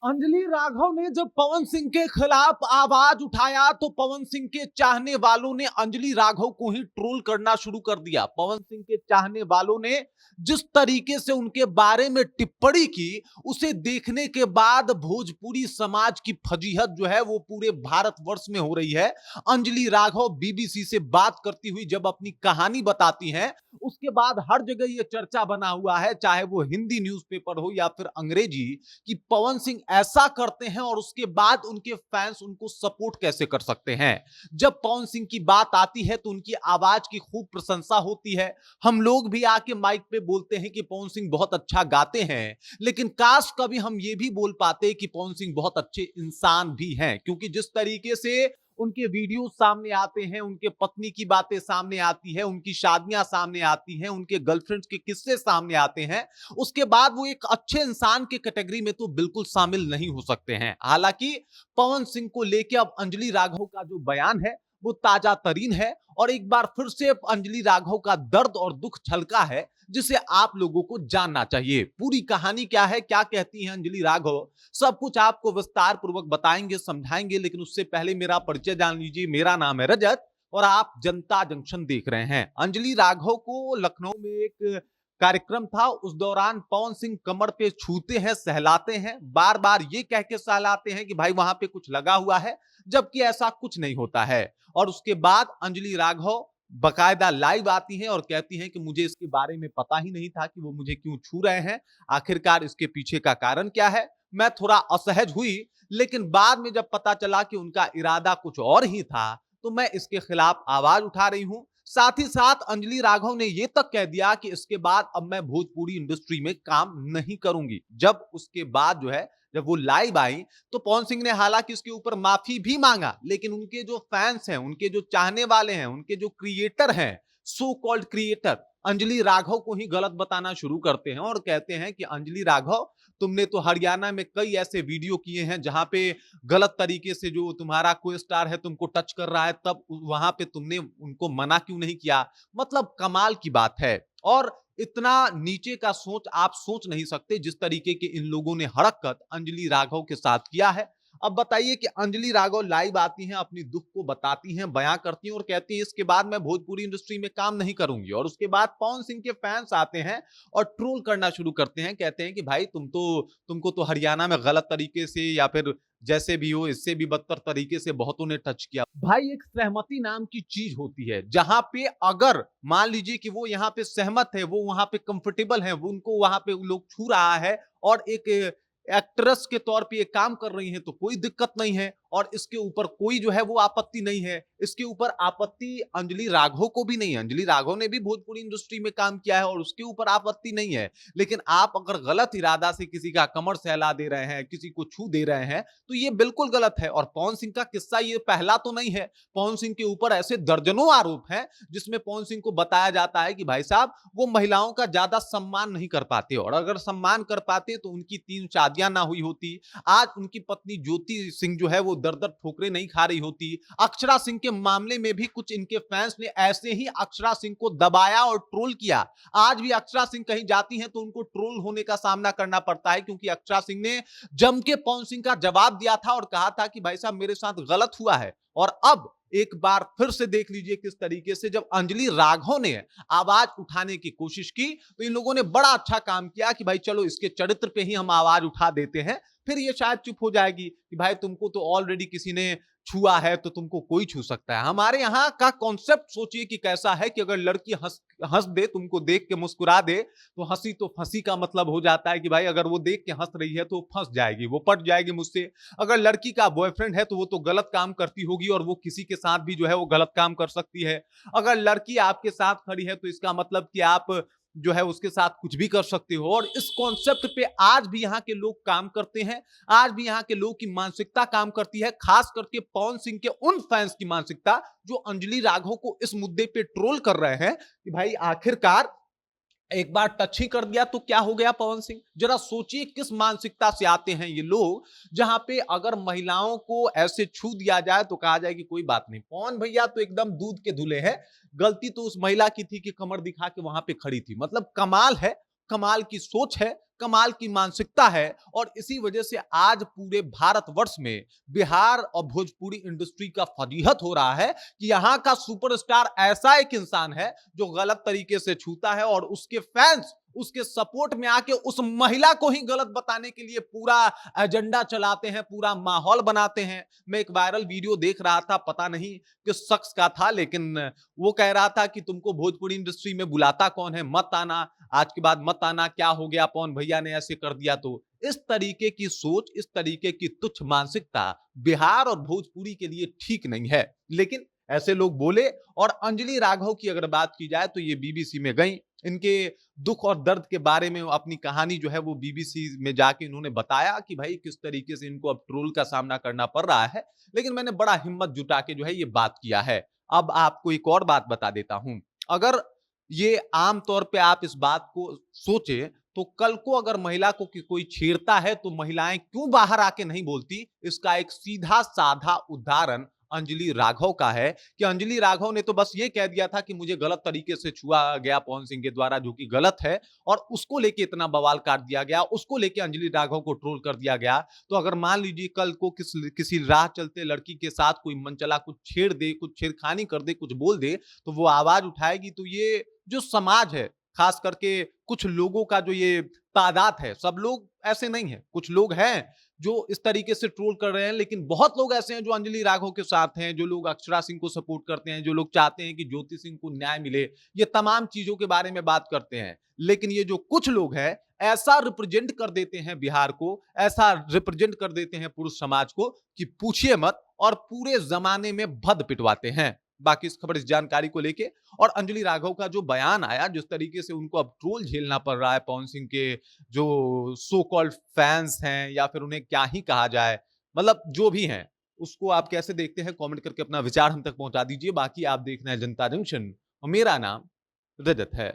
अंजलि राघव ने जब पवन सिंह के खिलाफ आवाज उठाया तो पवन सिंह के चाहने वालों ने अंजलि राघव को ही ट्रोल करना शुरू कर दिया। पवन सिंह के चाहने वालों ने जिस तरीके से उनके बारे में टिप्पणी की, उसे देखने के बाद भोजपुरी समाज की फजीहत जो है वो पूरे भारतवर्ष में हो रही है। अंजलि राघव बीबीसी से बात करती हुई जब अपनी कहानी बताती हैं, उसके बाद हर जगह ये चर्चा बना हुआ है, चाहे वो हिंदी न्यूज़पेपर हो या फिर अंग्रेजी, कि पवन सिंह ऐसा करते हैं और उसके बाद उनके फैंस उनको सपोर्ट कैसे कर सकते हैं। जब पवन सिंह की बात आती है तो उनकी आवाज की खूब प्रशंसा होती है। हम लोग भी आके माइक पे बोलते हैं कि पवन सिंह बहुत अच्छा गाते हैं, लेकिन काश कभी हम ये भी बोल पाते कि पवन सिंह बहुत अच्छे इंसान भी हैं, क्योंकि जिस तरीके से उनके वीडियो सामने आते हैं, उनके पत्नी की बातें सामने आती है, उनकी शादियां सामने आती हैं, उनके गर्लफ्रेंड्स के किस्से सामने आते हैं, उसके बाद वो एक अच्छे इंसान के कैटेगरी में तो बिल्कुल शामिल नहीं हो सकते हैं। हालांकि पवन सिंह को लेकर अब अंजलि राघव का जो बयान है वो ताजा तरीन है और एक बार फिर से अंजलि राघव का दर्द और दुख छलका है, जिसे आप लोगों को जानना चाहिए। पूरी कहानी क्या है, क्या कहती हैं अंजलि राघव, सब कुछ आपको विस्तार पूर्वक बताएंगे, समझाएंगे, लेकिन उससे पहले मेरा परिचय जान लीजिए। मेरा नाम है रजत और आप जनता जंक्शन देख रहे हैं। अंजलि राघव को लखनऊ में एक कार्यक्रम था, उस दौरान पवन सिंह कमर पे छूते हैं, सहलाते हैं, बार बार ये कह के सहलाते हैं कि भाई वहां पे कुछ लगा हुआ है, जबकि ऐसा कुछ नहीं होता है। और उसके बाद अंजलि राघव बकायदा लाइव आती हैं और कहती हैं कि मुझे इसके बारे में पता ही नहीं था कि वो मुझे क्यों छू रहे हैं, आखिरकार इसके पीछे का कारण क्या है। मैं थोड़ा असहज हुई, लेकिन बाद में जब पता चला कि उनका इरादा कुछ और ही था, तो मैं इसके खिलाफ आवाज उठा रही हूं। साथ ही साथ अंजलि राघव ने यह तक कह दिया कि इसके बाद अब मैं भोजपुरी इंडस्ट्री में काम नहीं करूंगी। जब उसके बाद जो है, जब वो लाइव आई तो पवन सिंह ने हालांकि इसके ऊपर माफी भी मांगा, लेकिन उनके जो फैंस हैं, उनके जो चाहने वाले हैं, उनके जो क्रिएटर हैं, so called creator, Anjali Raghav को ही गलत बताना शुरू करते हैं और कहते हैं कि अंजलि राघव, तुमने तो हरियाणा में कई ऐसे वीडियो किए हैं जहां पे गलत तरीके से जो तुम्हारा कोई स्टार है तुमको टच कर रहा है, तब वहां पे तुमने उनको मना क्यों नहीं किया। मतलब कमाल की बात है। और इतना नीचे का सोच आप सोच नहीं सकते जिस तरीके के इन लोगों ने हरकत अंजलि राघव के साथ किया है। अब बताइए कि अंजलि राघव लाइव आती हैं, अपनी दुख को बताती हैं, बयां करती हैं और कहती हैं इसके बाद मैं भोजपुरी इंडस्ट्री में काम नहीं करूंगी। और उसके बाद पवन सिंह के फैंस आते हैं और ट्रोल करना शुरू करते हैं, कहते हैं कि भाई तुमको तो हरियाणा में गलत तरीके से या फिर जैसे भी हो, इससे भी बदतर तरीके से बहुतों ने टच किया। भाई एक सहमति नाम की चीज होती है, जहां पे अगर मान लीजिए कि वो यहाँ पे सहमत है, वो वहां पे कंफर्टेबल है, वो उनको वहां पे लोग छू रहा है और एक एक्ट्रेस के तौर पे ये काम कर रही हैं, तो कोई दिक्कत नहीं है और इसके ऊपर कोई जो है वो आपत्ति नहीं है। इसके ऊपर आपत्ति अंजलि राघव को भी नहीं है। अंजलि राघव ने भी भोजपुरी इंडस्ट्री में काम किया है और उसके ऊपर आपत्ति नहीं है। लेकिन आप अगर गलत इरादा से किसी का कमर सहला दे रहे हैं, किसी को छू दे रहे हैं, तो ये बिल्कुल गलत है। और पवन सिंह का किस्सा ये पहला तो नहीं है। पवन सिंह के ऊपर ऐसे दर्जनों आरोप हैं जिसमें पवन सिंह को बताया जाता है कि भाई साहब वो महिलाओं का ज्यादा सम्मान नहीं कर पाते, और अगर सम्मान कर पाते तो उनकी 3 शादियां ना हुई होती, आज उनकी पत्नी ज्योति सिंह जो है वो दर-दर ठोकरें नहीं खा रही होती। अक्षरा सिंह के मामले में भी कुछ इनके फैंस ने ऐसे ही अक्षरा सिंह को दबाया और ट्रोल किया। आज भी अक्षरा सिंह कहीं जाती हैं तो उनको ट्रोल होने का सामना करना पड़ता है, क्योंकि अक्षरा सिंह ने जम के पवन सिंह का जवाब दिया था और कहा था कि भाई साहब मेरे साथ गलत हुआ है। और अब एक बार फिर से देख लीजिए किस तरीके से जब अंजलि राघव ने आवाज उठाने की कोशिश की तो इन लोगों ने बड़ा अच्छा काम किया कि भाई चलो इसके चरित्र पे ही हम आवाज उठा देते हैं, फिर ये शायद चुप हो जाएगी कि भाई तुमको तो ऑलरेडी किसी ने छुआ है तो तुमको कोई छू सकता है। हमारे यहाँ का कॉन्सेप्ट सोचिए कि कैसा है कि अगर लड़की हंस हंस दे, तुमको देख के मुस्कुरा दे, तो हंसी तो फंसी का मतलब हो जाता है कि भाई अगर वो देख के हंस रही है तो फंस जाएगी, वो पट जाएगी मुझसे। अगर लड़की का बॉयफ्रेंड है तो वो तो गलत काम करती होगी और वो किसी के साथ भी जो है वो गलत काम कर सकती है। अगर लड़की आपके साथ खड़ी है तो इसका मतलब कि आप जो है उसके साथ कुछ भी कर सकते हो। और इस कॉन्सेप्ट पे आज भी यहाँ के लोग काम करते हैं, आज भी यहाँ के लोग की मानसिकता काम करती है, खास करके पवन सिंह के उन फैंस की मानसिकता जो अंजलि राघव को इस मुद्दे पे ट्रोल कर रहे हैं कि भाई आखिरकार एक बार टच ही कर दिया तो क्या हो गया पवन सिंह। जरा सोचिए किस मानसिकता से आते हैं ये लोग, जहां पे अगर महिलाओं को ऐसे छू दिया जाए तो कहा जाए कि कोई बात नहीं, पवन भैया तो एकदम दूध के धुले हैं, गलती तो उस महिला की थी कि कमर दिखा के वहां पे खड़ी थी। मतलब कमाल है, कमाल की सोच है, कमाल की मानसिकता है और इसी वजह से आज पूरे भारतवर्ष में बिहार और भोजपुरी इंडस्ट्री का फजीहत हो रहा है कि यहां का सुपरस्टार ऐसा एक इंसान है जो गलत तरीके से छूता है और उसके फैंस उसके सपोर्ट में आके उस महिला को ही गलत बताने के लिए पूरा एजेंडा चलाते हैं, पूरा माहौल बनाते हैं। मैं एक वायरल वीडियो देख रहा था, पता नहीं किस शख्स का था, लेकिन वो कह रहा था कि तुमको भोजपुरी इंडस्ट्री में बुलाता कौन है, मत आना, आज के बाद मत आना, क्या हो गया, पवन भैया ने ऐसे कर दिया तो। इस तरीके की सोच, इस तरीके की तुच्छ मानसिकता बिहार और भोजपुरी के लिए ठीक नहीं है। लेकिन ऐसे लोग बोले। और अंजलि राघव की अगर बात की जाए तो ये बीबीसी में गई, इनके दुख और दर्द के बारे में अपनी कहानी जो है वो बीबीसी में जाके इन्होंने बताया कि भाई किस तरीके से इनको अब ट्रोल का सामना करना पड़ रहा है। लेकिन मैंने बड़ा हिम्मत जुटा के जो है ये बात किया है। अब आपको एक और बात बता देता हूं, अगर ये आम तौर पे आप इस बात को सोचे तो कल को अगर महिला को कोई छेड़ता है तो महिलाएं क्यों बाहर आके नहीं बोलती। इसका एक सीधा साधा उदाहरण अंजलि राघव का है कि अंजलि राघव ने तो बस ये कह दिया था कि मुझे गलत तरीके से छुआ गया पवन सिंह के द्वारा, जो कि गलत है, और उसको लेके इतना बवाल काट दिया गया, उसको लेके अंजलि राघव को ट्रोल कर दिया गया। तो अगर मान लीजिए कल को किसी राह चलते लड़की के साथ कोई मनचला कुछ छेड़ दे, कुछ छेड़खानी कर दे, कुछ बोल दे, तो वो आवाज उठाएगी। तो ये जो समाज है, खास करके कुछ लोगों का जो ये तादाद है, सब लोग ऐसे नहीं है, कुछ लोग हैं जो इस तरीके से ट्रोल कर रहे हैं, लेकिन बहुत लोग ऐसे हैं जो अंजलि राघव के साथ हैं, जो लोग अक्षरा सिंह को सपोर्ट करते हैं, जो लोग चाहते हैं कि ज्योति सिंह को न्याय मिले, ये तमाम चीजों के बारे में बात करते हैं। लेकिन ये जो कुछ लोग हैं ऐसा रिप्रेजेंट कर देते हैं बिहार को, ऐसा रिप्रेजेंट कर देते हैं पुरुष समाज को कि पूछिए मत, और पूरे जमाने में भद पिटवाते हैं। बाकी इस खबर, इस जानकारी को लेके और अंजलि राघव का जो बयान आया, जिस तरीके से उनको अब ट्रोल झेलना पड़ रहा है पवन सिंह के जो सो कॉल्ड फैंस हैं, या फिर उन्हें क्या ही कहा जाए, मतलब जो भी हैं, उसको आप कैसे देखते हैं, कमेंट करके अपना विचार हम तक पहुंचा दीजिए। बाकी आप देख रहे हैं जनता जंक्शन और मेरा नाम रजत है।